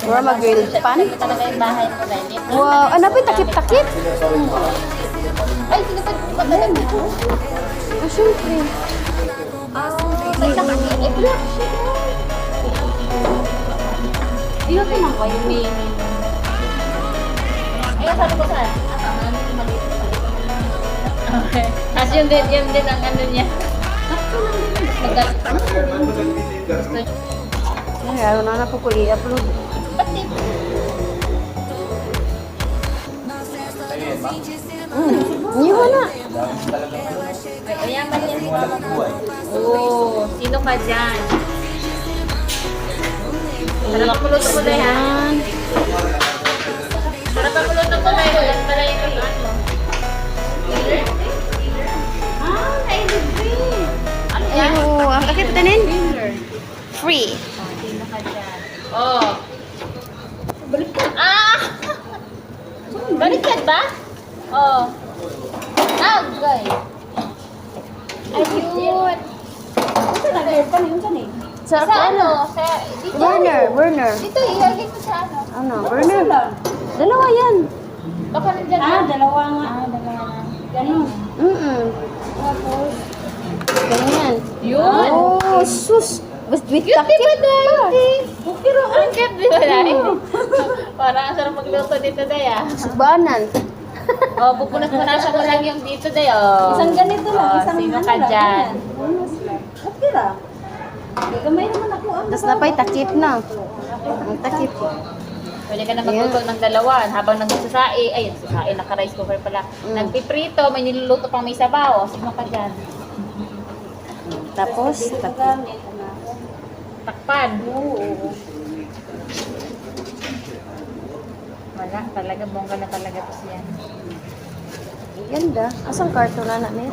Mura mag-grilled pan. Ito talaga yung bahay ko dahil. Wow, ano ba yung takip-takip? Ay, sino ba talaga dito? Ah, syempre. May nakakinig lang siya. Dito ko nang kayo may... Ay, sabi ko saan? Okay. As yun din ang ano niya. Ay, ayaw na po ko i-upload. Ba't di? Iwan na. Mayaman yan. Oo, sino ka dyan? Sarap ang puluto ko na yan. Sarap ang puluto ko na yan. Yan pala yung ano. Ah, nailigrin. Ano yan? Oh, ang kakitanin? Finger. Free. Oh, sino ka dyan? Oh. Baliktad. Ah! Baliktad ba? Oh. Agay. Ay, cute. Ito na, pa yun dyan eh. Sa Sa ano? Sa, dito. Burner. Dito, ilagay mo sa ano. Ano? Burner. Dalawa yan. Baka nandyan na. Dalawa nga. Dalawa na. Ganun. Tapos, Ganyan. yun. Oh, sus. With Cute, takip di ba, pa. Daddy? Pero ang cute, di ba, Daddy? Parang ang sarap magluto dito, Day, ah. Subanan. Oh, pupunas-punasan mo lang yung dito, Day, oh. Isang ganito lang. Oh, Isang sino ano ka lang, dyan? ganyan. Bonus lang. Okay lang. Gamay naman ako. Tapos napay takip na. Ang takip. Pwede ka na magluto ng dalawa habang nagsusai. Ay, nagsusai, naka-rice cooker pala. Nagpiprito, may niluluto pang may sabaw. Sino ka dyan? Tapos, takip. Gamit. Takpan. Oo. Wala, talaga, bongga na talaga to siya. Ganda. Asang karton na namin?